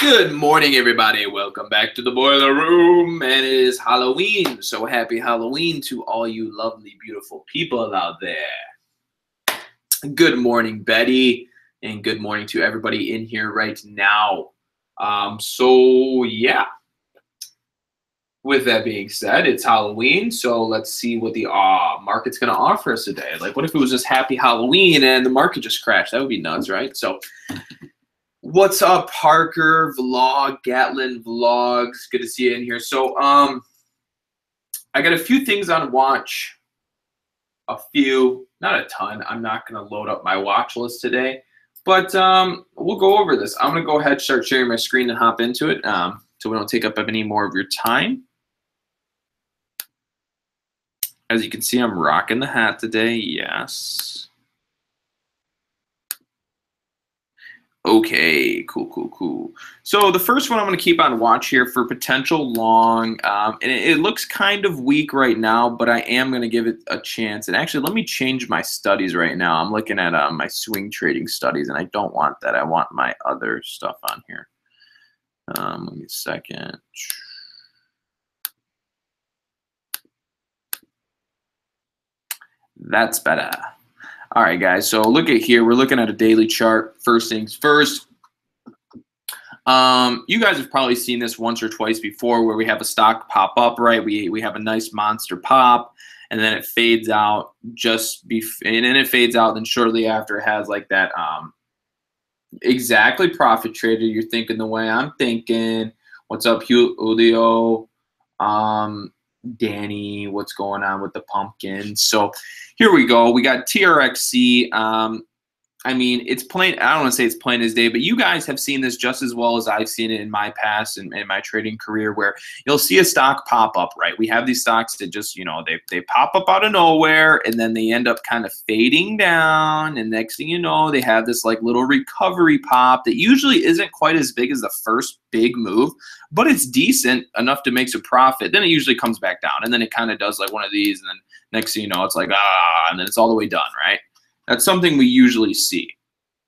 Good morning, everybody. Welcome back to the boiler room. And it is Halloween. So happy Halloween to all you lovely, beautiful people out there. Good morning, Betty. And good morning to everybody in here right now. Yeah. With that being said, it's Halloween. So let's see what the market's going to offer us today. Like, what if it was just happy Halloween and the market just crashed? That would be nuts, right? So what's up, Parker Vlog, Gatlin Vlogs? Good to see you in here. So I got a few things on watch. A few, not a ton. I'm not going to load up my watch list today, but we'll go over this. I'm going to go ahead and start sharing my screen and hop into it so we don't take up any more of your time. As you can see, I'm rocking the hat today. Yes. Okay, cool. So the first one I'm going to keep on watch here for potential long, and it looks kind of weak right now, but I am going to give it a chance. And actually, let me change my studies right now. I'm looking at my swing trading studies, and I don't want that. I want my other stuff on here. Let me a second. That's better. All right, guys, so look at here. We're looking at a daily chart. First things first. You guys have probably seen this once or twice before where we have a stock pop up, right? We have a nice monster pop, and then it fades out and then it fades out, then shortly after it has like that exactly profit trader. You're thinking the way I'm thinking. What's up, Julio? Danny, what's going on with the pumpkin? So here we go. We got TRXEY. I mean, it's plain. I don't want to say it's plain as day, but you guys have seen this just as well as I've seen it in my past and in my trading career, where you'll see a stock pop up, right? We have these stocks that just, they pop up out of nowhere, and then they end up kind of fading down, and next thing you know, they have this like little recovery pop that usually isn't quite as big as the first big move, but it's decent enough to make some profit. Then it usually comes back down, and then it kind of does like one of these, and then next thing you know, it's like, and then it's all the way done, right? That's something we usually see.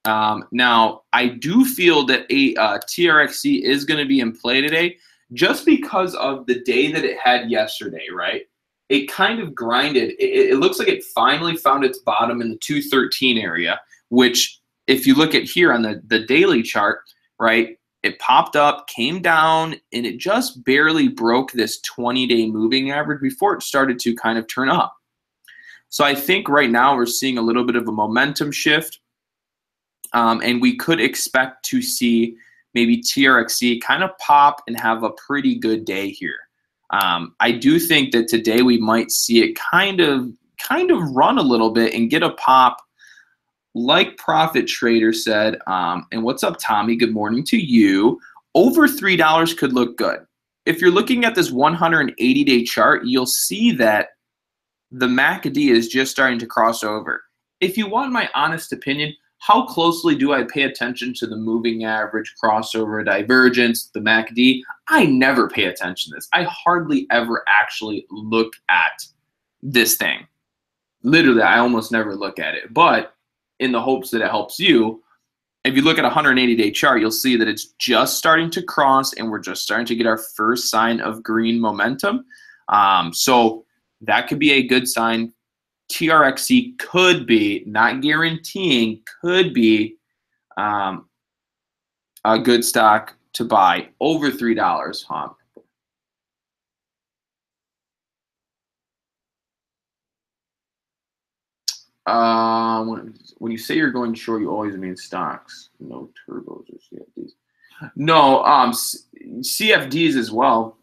Now, I do feel that a TRXEY is going to be in play today just because of the day that it had yesterday, right? It kind of grinded. It looks like it finally found its bottom in the 213 area, which if you look at here on the daily chart, right, it popped up, came down, and it just barely broke this 20-day moving average before it started to kind of turn up. So I think right now we're seeing a little bit of a momentum shift, and we could expect to see maybe TRXEY kind of pop and have a pretty good day here. I do think that today we might see it kind of run a little bit and get a pop, like Profit Trader said. And what's up, Tommy? Good morning to you. Over $3 could look good. If you're looking at this 180-day chart, you'll see that the MACD is just starting to cross over. If you want my honest opinion, how closely do I pay attention to the moving average, crossover, divergence, the MACD? I never pay attention to this. I hardly ever actually look at this thing. Literally, I almost never look at it. But in the hopes that it helps you, if you look at a 180-day chart, you'll see that it's just starting to cross, and we're just starting to get our first sign of green momentum. So that could be a good sign. TRXEY could be, not guaranteeing, could be a good stock to buy over $3, huh? When you say you're going short, you always mean stocks, no turbos or CFDs. No, CFDs as well.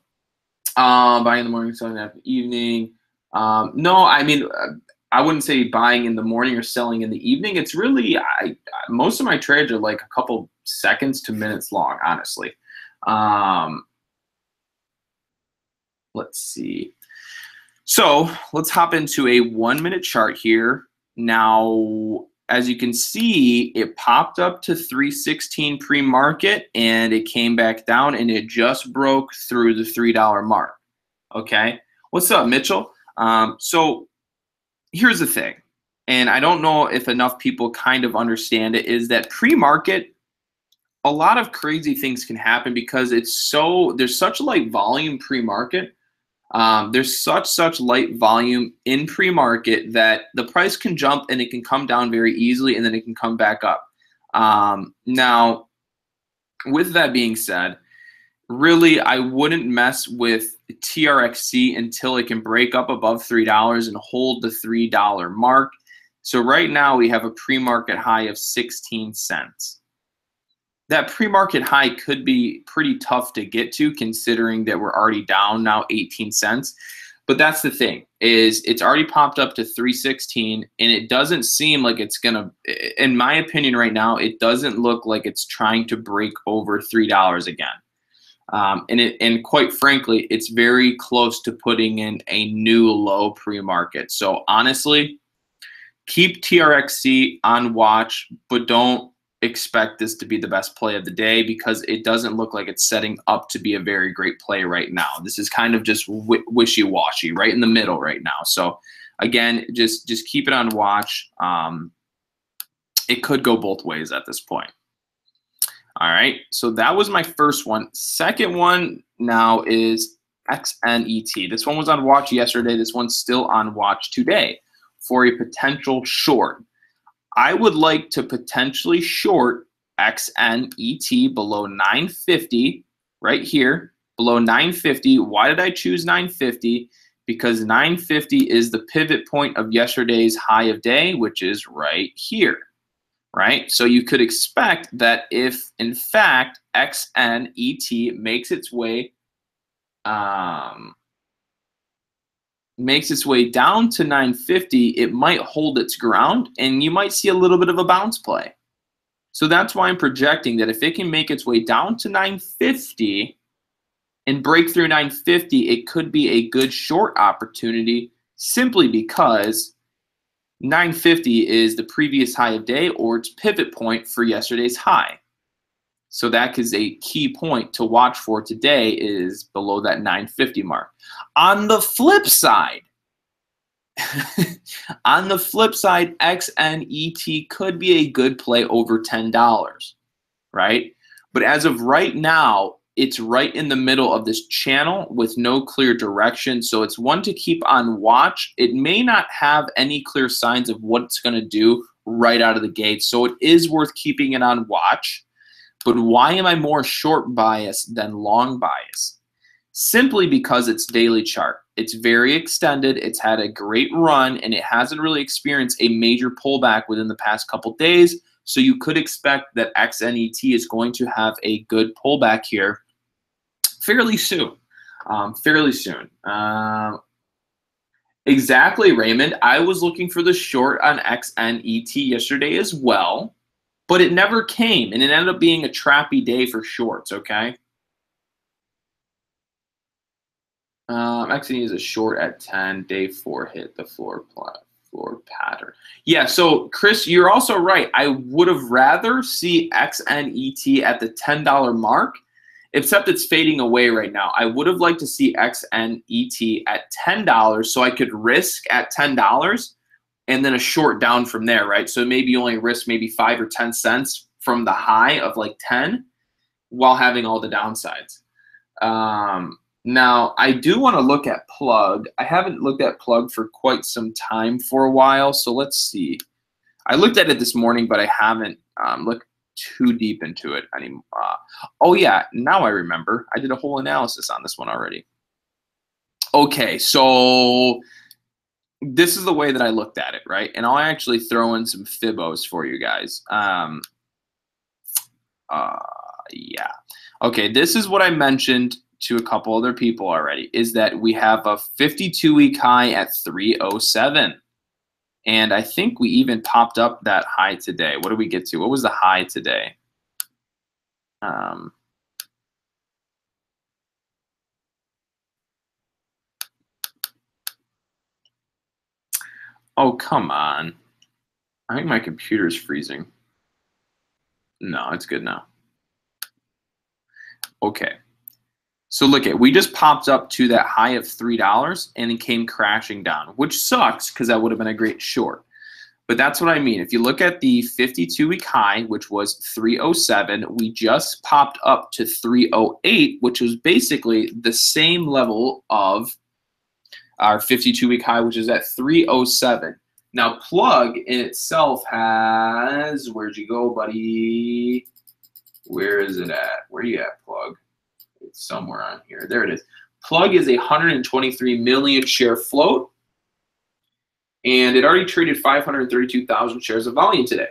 Buying in the morning, selling in the evening. No, I mean, I wouldn't say buying in the morning or selling in the evening. It's really, most of my trades are like a couple seconds to minutes long, honestly. Let's see. So let's hop into a 1-minute chart here. Now, as you can see, it popped up to 316 pre-market, and it came back down, and it just broke through the $3 mark. Okay, what's up, Mitchell? So here's the thing, and I don't know if enough people kind of understand it, is that pre-market, a lot of crazy things can happen because there's such light volume pre-market. There's such light volume in pre-market that the price can jump and it can come down very easily and then it can come back up. Now, with that being said, really, I wouldn't mess with TRXC until it can break up above $3 and hold the $3 mark. So right now we have a pre-market high of 16 cents. That pre-market high could be pretty tough to get to considering that we're already down now 18 cents. But that's the thing, is it's already popped up to 316 and it doesn't seem like it's gonna, in my opinion right now, it doesn't look like it's trying to break over $3 again. And quite frankly, it's very close to putting in a new low pre-market. So honestly, keep TRXC on watch, but don't expect this to be the best play of the day because it doesn't look like it's setting up to be a very great play right now. This is kind of just wishy-washy, right in the middle right now. So again, just keep it on watch. It could go both ways at this point. All right, so that was my first one. Second one now is XNET. This one was on watch yesterday. This one's still on watch today for a potential short. I would like to potentially short XNET below 950 right here, below 950. Why did I choose 950? Because 950 is the pivot point of yesterday's high of day, which is right here, right? So you could expect that if, in fact, XNET makes its way down to 950, it might hold its ground and you might see a little bit of a bounce play. So that's why I'm projecting that if it can make its way down to 950 and break through 950, it could be a good short opportunity simply because 950 is the previous high of day or its pivot point for yesterday's high. So that is a key point to watch for today, is below that 950 mark. On the flip side, XNET could be a good play over $10, right? But as of right now, it's right in the middle of this channel with no clear direction. So it's one to keep on watch. It may not have any clear signs of what it's going to do right out of the gate. So it is worth keeping it on watch. But why am I more short bias than long bias? Simply because it's daily chart. It's very extended. It's had a great run, and it hasn't really experienced a major pullback within the past couple days. So you could expect that XNET is going to have a good pullback here fairly soon. Exactly, Raymond. I was looking for the short on XNET yesterday as well, but it never came, and it ended up being a trappy day for shorts, okay? XNET is a short at 10. Day 4 hit the floor pattern. Yeah, so Chris, you're also right. I would have rather see XNET at the $10 mark, except it's fading away right now. I would have liked to see XNET at $10 so I could risk at $10 and then a short down from there, right? So maybe only risk maybe 5 or 10 cents from the high of like 10 while having all the downsides. Now, I do want to look at plug. I haven't looked at plug for quite some time for a while, so let's see. I looked at it this morning, but I haven't looked too deep into it anymore. Oh, yeah, now I remember. I did a whole analysis on this one already. Okay, so this is the way that I looked at it, right? And I'll actually throw in some Fibos for you guys. Yeah. Okay, this is what I mentioned to a couple other people already, is that we have a 52-week high at 307. And I think we even popped up that high today. What did we get to? What was the high today? Oh, come on. I think my computer's freezing. No, it's good now. Okay. So look at, we just popped up to that high of $3 and it came crashing down, which sucks because that would have been a great short. But that's what I mean. If you look at the 52-week high, which was 307, we just popped up to 308, which was basically the same level of our 52-week high, which is at 307. Now, plug in itself has, where'd you go, buddy? Where is it at? Where are you at, plug? It's somewhere on here. There it is. Plug is a 123 million share float, and it already traded 532,000 shares of volume today.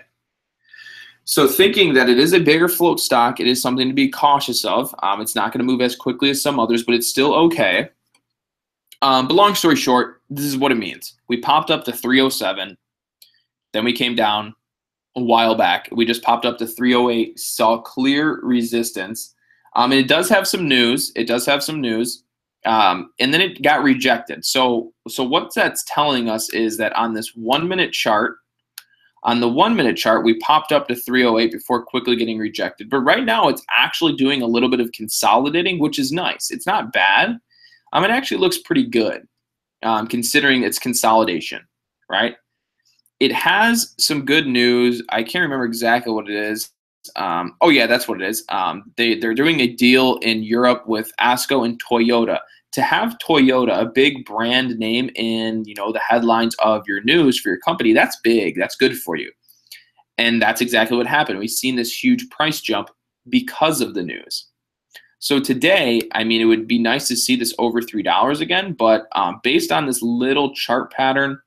So thinking that it is a bigger float stock, it is something to be cautious of. It's not going to move as quickly as some others, but it's still okay. But long story short, this is what it means. We popped up to 307, then we came down a while back. We just popped up to 308, saw clear resistance. And it does have some news. It does have some news. And then it got rejected. So what that's telling us is that on this 1 minute chart, on the 1 minute chart, we popped up to 308 before quickly getting rejected. But right now, it's actually doing a little bit of consolidating, which is nice. It's not bad. It actually looks pretty good, considering its consolidation, right? It has some good news. I can't remember exactly what it is. Oh yeah, that's what it is. They're doing a deal in Europe with ASCO and Toyota. To have Toyota, a big brand name in the headlines of your news for your company, that's big. That's good for you. And that's exactly what happened. We've seen this huge price jump because of the news. So today, it would be nice to see this over $3 again, but based on this little chart pattern,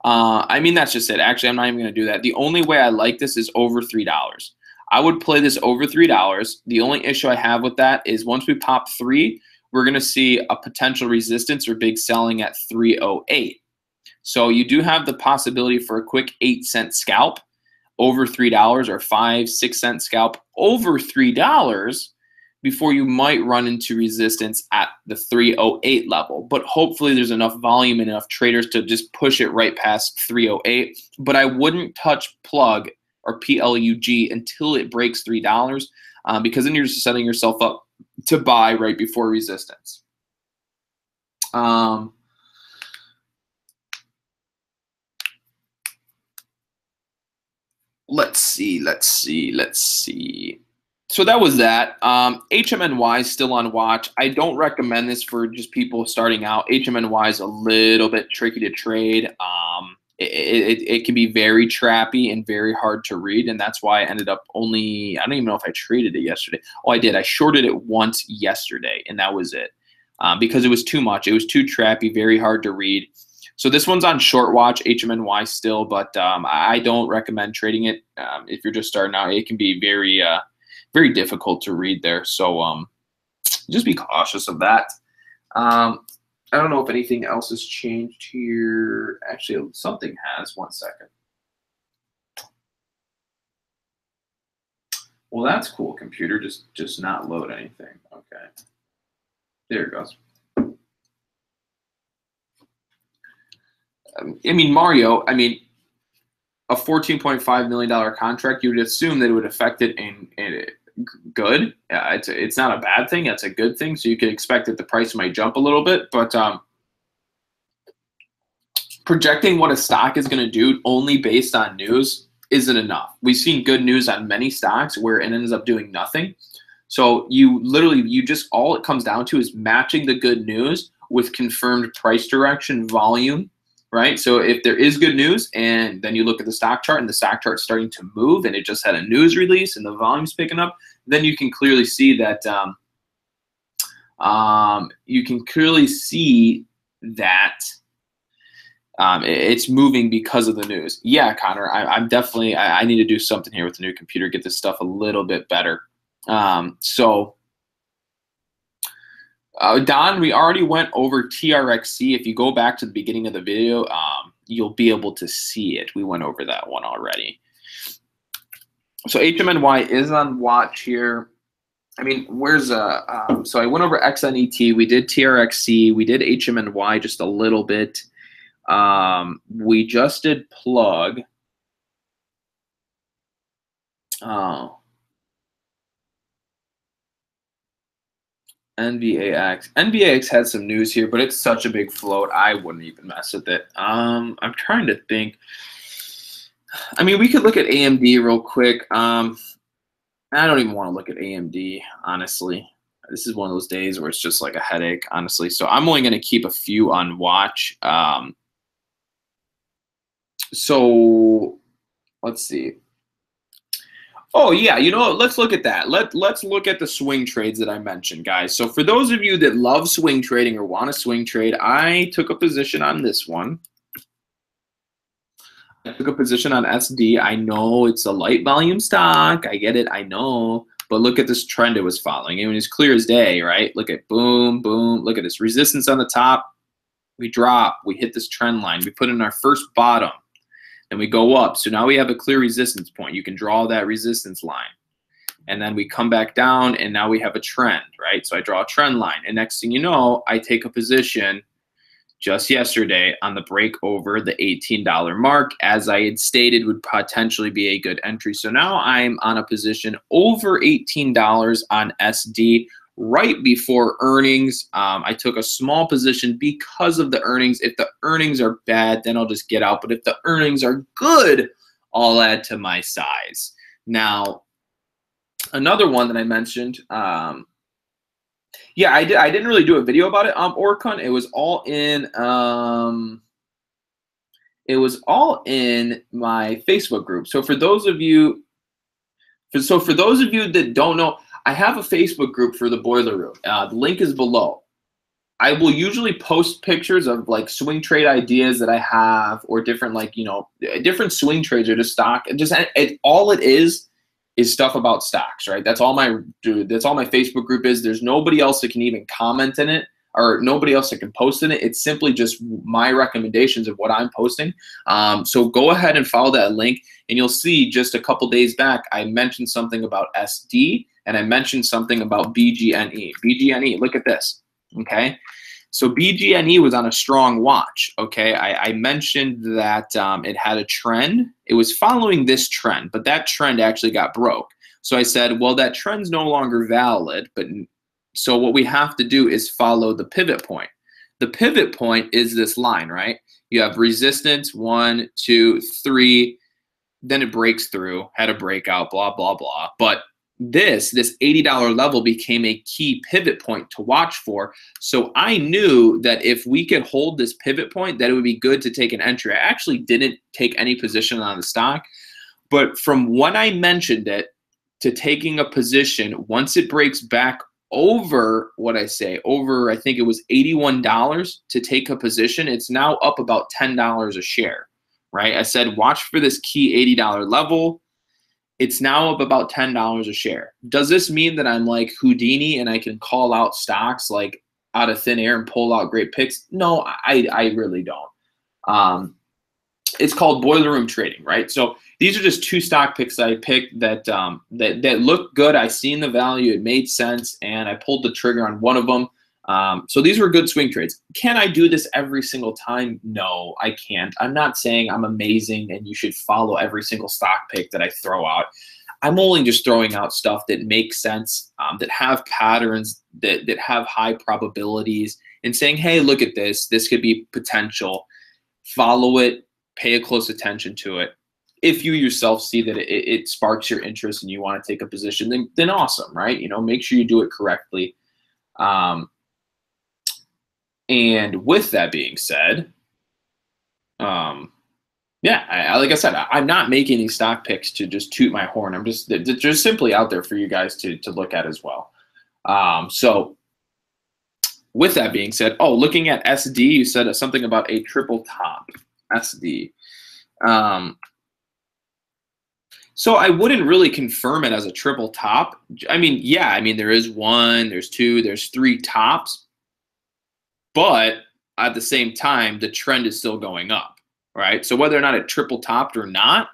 that's just it. Actually, I'm not even going to do that. The only way I like this is over $3. I would play this over $3. The only issue I have with that is once we pop 3, we're going to see a potential resistance or big selling at 308. So you do have the possibility for a quick 8-cent scalp over $3 or 5-6 cent scalp over $3 before you might run into resistance at the 308 level. But hopefully there's enough volume and enough traders to just push it right past 308. But I wouldn't touch plug or PLUG until it breaks $3 because then you're just setting yourself up to buy right before resistance. Let's see. So that was that. HMNY is still on watch. I don't recommend this for just people starting out. HMNY is a little bit tricky to trade. It can be very trappy and very hard to read, and that's why I ended up I don't even know if I traded it yesterday. Oh, I did. I shorted it once yesterday, and that was it because it was too much. It was too trappy, very hard to read. So this one's on short watch, HMNY still, but I don't recommend trading it if you're just starting out. It can be very very difficult to read there. So just be cautious of that. I don't know if anything else has changed here. Actually, something has. 1 second. Well, that's cool. Computer just not load anything. Okay. There it goes. Mario, a $14.5 million contract, you would assume that it would affect it in good. It's not a bad thing. That's a good thing. So you could expect that the price might jump a little bit, but projecting what a stock is going to do only based on news isn't enough. We've seen good news on many stocks where it ends up doing nothing. So all it comes down to is matching the good news with confirmed price direction, volume, right? So if there is good news and then you look at the stock chart and the stock chart's starting to move and it just had a news release and the volume's picking up, then you can clearly see that it's moving because of the news. Yeah, Connor, I'm definitely, I need to do something here with the new computer, get this stuff a little bit better. Don, we already went over TRXEY. If you go back to the beginning of the video, you'll be able to see it. We went over that one already. So HMNY is on watch here. So I went over XNET. We did TRXEY. We did HMNY just a little bit. We just did plug. NVAX. NVAX had some news here, but it's such a big float. I wouldn't even mess with it. I'm trying to think. I mean, we could look at AMD real quick. I don't even want to look at AMD, honestly. This is one of those days where it's just like a headache, honestly. So I'm only going to keep a few on watch. So let's see. Oh, yeah, you know what? Let's look at that. Let's look at the swing trades that I mentioned, guys. So for those of you that love swing trading or want to swing trade, I took a position on this one. I took a position on SD. I know it's a light volume stock. I get it. I know. But look at this trend it was following. I mean, it's clear as day, right? Look at boom, boom. Look at this resistance on the top. We drop. We hit this trend line. We put in our first bottom. Then we go up. So now we have a clear resistance point. You can draw that resistance line. And then we come back down, and now we have a trend, right? So I draw a trend line. And next thing you know, I take a position just yesterday on the break over the $18 mark, as I had stated would potentially be a good entry. So now I'm on a position over $18 on SD right before earnings. I took a small position because of the earnings. If the earnings are bad, then I'll just get out. But if the earnings are good, I'll add to my size. Now, another one that I mentioned, yeah, I didn't really do a video about it. Oricon. It was all in. It was all in my Facebook group. So for those of you, that don't know, I have a Facebook group for the boiler room. The link is below. I will usually post pictures of like swing trade ideas that I have, or different, like, you know, different swing trades or just stock. All it is stuff about stocks, right? That's all my Facebook group is. There's nobody else that can even comment in it, or nobody else that can post in it. It's simply just my recommendations of what I'm posting. So go ahead and follow that link, and you'll see just a couple days back, I mentioned something about SD, and I mentioned something about BGNE. BGNE, look at this, okay? So BGNE was on a strong watch, okay? I mentioned that it had a trend. It was following this trend, but that trend actually got broke. So I said, well, that trend's no longer valid, but so what we have to do is follow the pivot point. The pivot point is this line, right? You have resistance, 1, 2, 3, then it breaks through, had a breakout, blah, blah, blah. But this $80 level became a key pivot point to watch for. So I knew that if we could hold this pivot point, that it would be good to take an entry. I actually didn't take any position on the stock, but from when I mentioned it to taking a position, once it breaks back over what I say, over, I think it was $81 to take a position, it's now up about $10 a share, right? I said, watch for this key $80 level. It's now up about $10 a share. Does this mean that I'm like Houdini and I can call out stocks like out of thin air and pull out great picks? No, I really don't. It's called boiler room trading, right? So these are just 2 stock picks that I picked that that looked good. I seen the value, it made sense, and I pulled the trigger on one of them. So these were good swing trades. Can I do this every single time? No, I can't. I'm not saying I'm amazing and you should follow every single stock pick that I throw out. I'm only just throwing out stuff that makes sense, that have patterns, that have high probabilities, and saying, hey, look at this. This could be potential. Follow it. Pay a close attention to it. If you yourself see that it sparks your interest and you want to take a position, then awesome, right? You know, make sure you do it correctly. And with that being said, yeah, like I said, I'm not making these stock picks to just toot my horn. I'm just, they're just simply out there for you guys to look at as well. So with that being said, oh, looking at SD, you said something about a triple top SD. So I wouldn't really confirm it as a triple top. I mean, yeah, I mean, there is 1, there's 2, there's 3 tops. But at the same time, the trend is still going up, right? So whether or not it triple topped or not,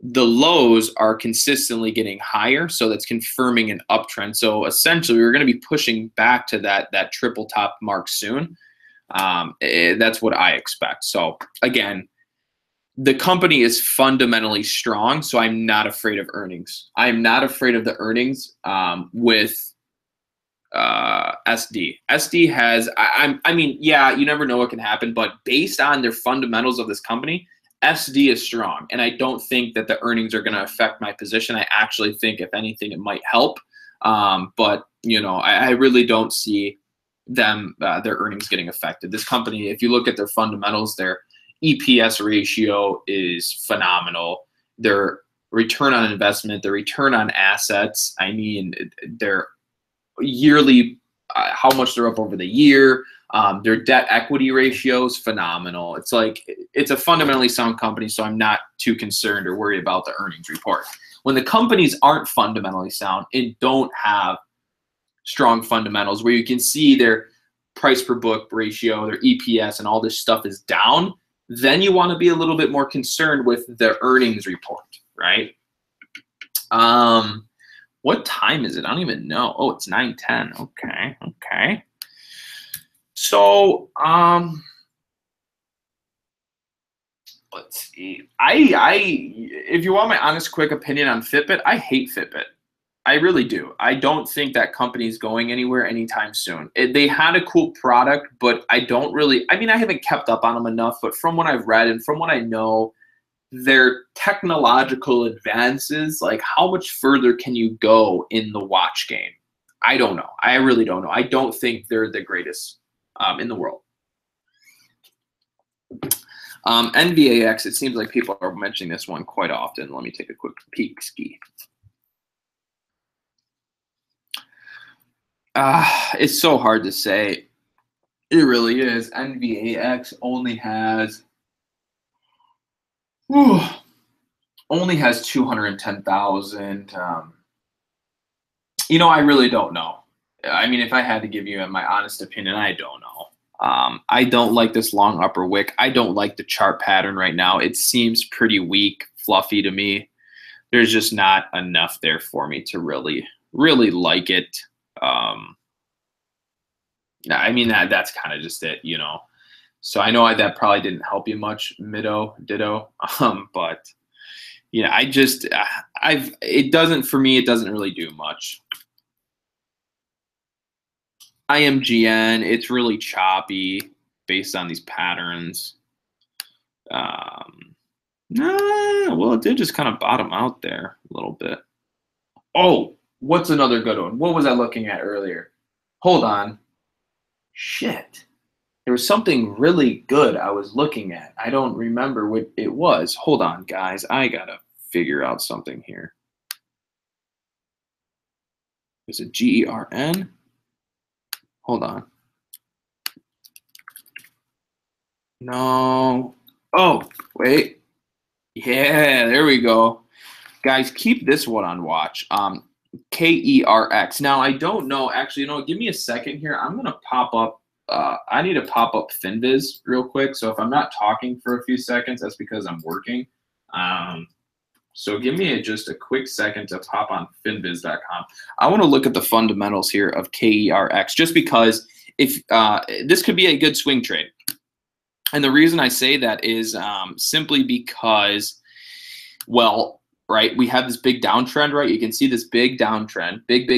the lows are consistently getting higher. So that's confirming an uptrend. So essentially, we're going to be pushing back to that triple top mark soon. That's what I expect. So again, the company is fundamentally strong. So I'm not afraid of earnings. I'm not afraid of the earnings with SD. SD has, I mean, yeah, you never know what can happen, but based on their fundamentals of this company, SD is strong. And I don't think that the earnings are going to affect my position. I actually think, if anything, it might help. But, you know, I really don't see them, their earnings getting affected. This company, if you look at their fundamentals, their EPS ratio is phenomenal. Their return on investment, their return on assets, I mean, their yearly, how much they're up over the year, their debt equity ratio is phenomenal. It's like, it's a fundamentally sound company, so I'm not too concerned or worried about the earnings report. When the companies aren't fundamentally sound and don't have strong fundamentals, where you can see their price per book ratio, their EPS, and all this stuff is down, then you want to be a little bit more concerned with the earnings report, right? What time is it? I don't even know. Oh, it's 9:10. Okay, okay. So, let's see. If you want my honest, quick opinion on Fitbit, I hate Fitbit. I really do. I don't think that company's going anywhere anytime soon. They had a cool product, but I don't really, I mean, I haven't kept up on them enough, but from what I've read and from what I know, their technological advances, like how much further can you go in the watch game? I don't know. I really don't know. I don't think they're the greatest in the world. NVAX, it seems like people are mentioning this one quite often. Let me take a quick peek ski. It's so hard to say. It really is. NVAX only has 210,000. You know, I really don't know. I mean, if I had to give you my honest opinion, I don't know. I don't like this long upper wick. I don't like the chart pattern right now. It seems pretty weak, fluffy to me. There's just not enough there for me to really like it. I mean, that's kind of just it, you know. So I know that probably didn't help you much, ditto. But yeah, it doesn't, for me, it doesn't really do much. IMGN, it's really choppy based on these patterns. Well, it did just kind of bottom out there a little bit. Oh, what's another good one? What was I looking at earlier? Hold on. Shit. There was something really good I was looking at. I don't remember what it was. Hold on, guys. I gotta figure out something here. Is it GERN? Hold on. No. Oh, wait. Yeah, there we go. Guys, keep this one on watch. KERX. Now, I don't know. Actually, you know, give me a second here. I'm going to pop up. I need to pop up FinViz real quick. So if I'm not talking for a few seconds, that's because I'm working. So give me just a quick second to pop on finviz.com. I want to look at the fundamentals here of KERX, just because if this could be a good swing trade. And the reason I say that is simply because, well, right, we have this big downtrend, right? You can see this big downtrend, big.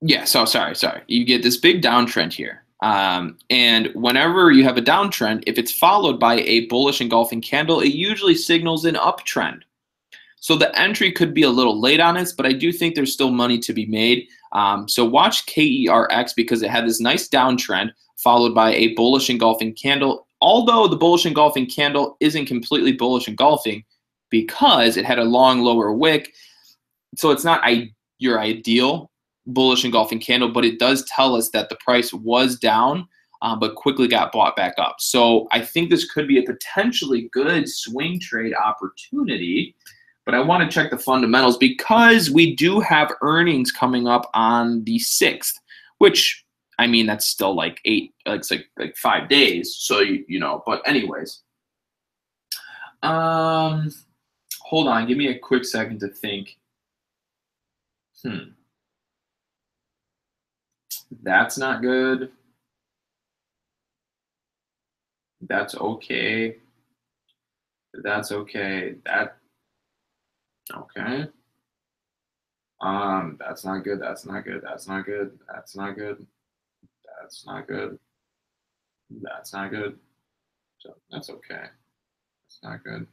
Yeah, so sorry. You get this big downtrend here. And whenever you have a downtrend, if it's followed by a bullish engulfing candle, it usually signals an uptrend. So the entry could be a little late on this, but I do think there's still money to be made. So watch KERX because it had this nice downtrend followed by a bullish engulfing candle. Although the bullish engulfing candle isn't completely bullish engulfing because it had a long lower wick. So it's not your ideal bullish engulfing candle, but it does tell us that the price was down, but quickly got bought back up. So I think this could be a potentially good swing trade opportunity. But I want to check the fundamentals because we do have earnings coming up on the 6th, which, I mean, that's still like it's like 5 days. So, you know, but anyways. Hold on. Give me a quick second to think. That's not good. That's okay. That's okay. Okay. That's not good. That's not good. That's not good. That's not good. That's not good. That's not good. So that's okay. That's not good.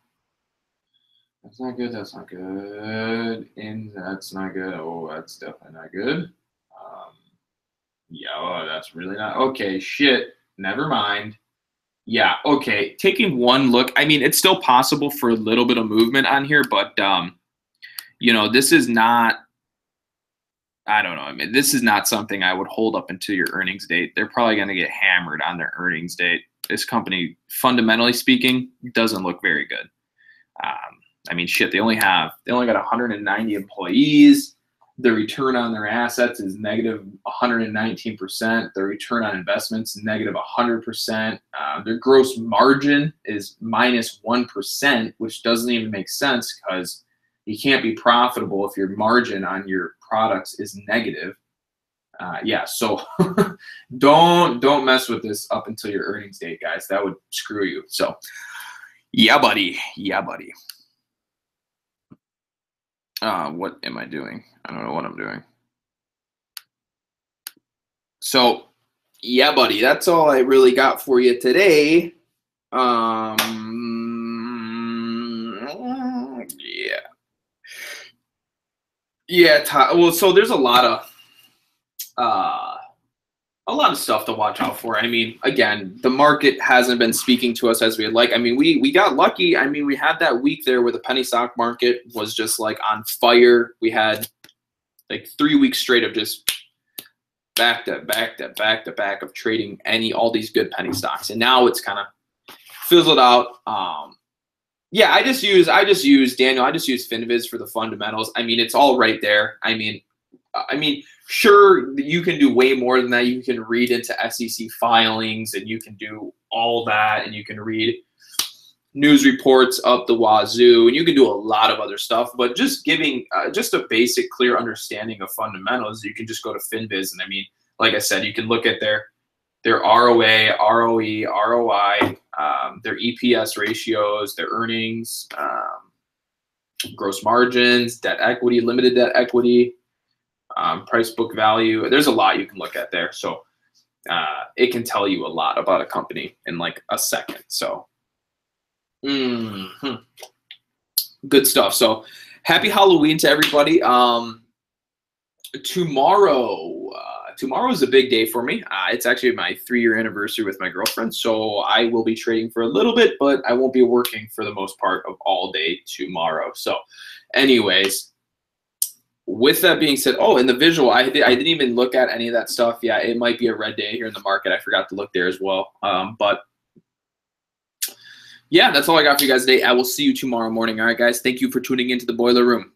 That's not good. That's not good. And that's not good. Oh, that's definitely not good. Yeah, oh, that's really not okay. Shit. Never mind. Yeah, okay. Taking one look, I mean, it's still possible for a little bit of movement on here, but this is not. I don't know. I mean, this is not something I would hold up until your earnings date. They're probably going to get hammered on their earnings date. This company, fundamentally speaking, doesn't look very good. I mean, shit, they only got 190 employees. The return on their assets is negative 119%. Their return on investments negative 100%. Their gross margin is minus 1%, which doesn't even make sense because you can't be profitable if your margin on your products is negative. Yeah, so don't mess with this up until your earnings date, guys. That would screw you. So, yeah, buddy. Yeah, buddy. What am I doing? I don't know what I'm doing. So, yeah, buddy. That's all I really got for you today. Yeah. Yeah. Well, so there's a lot of stuff to watch out for. I mean, again, the market hasn't been speaking to us as we'd like. I mean, we got lucky. I mean, we had that week there where the penny stock market was just like on fire. We had like 3 weeks straight of just back to back of trading all these good penny stocks, and now it's kind of fizzled out. Yeah, I just use FinViz for the fundamentals. I mean, it's all right there. I mean, sure, you can do way more than that. You can read into SEC filings, and you can do all that, and you can read news reports up the wazoo, and you can do a lot of other stuff. But just giving just a basic, clear understanding of fundamentals, you can just go to FinViz, and I mean, like I said, you can look at their ROA, ROE, ROI, their EPS ratios, their earnings, gross margins, debt equity, limited debt equity, price book value. There's a lot you can look at there. So it can tell you a lot about a company in like a second. So good stuff. So happy Halloween to everybody. Tomorrow is a big day for me. It's actually my 3-year anniversary with my girlfriend. So I will be trading for a little bit, but I won't be working for the most part of all day tomorrow. So anyways, with that being said, oh, in the visual, I didn't even look at any of that stuff. Yeah, it might be a red day here in the market. I forgot to look there as well. But yeah, that's all I got for you guys today. I will see you tomorrow morning. All right, guys. Thank you for tuning into the Boiler Room.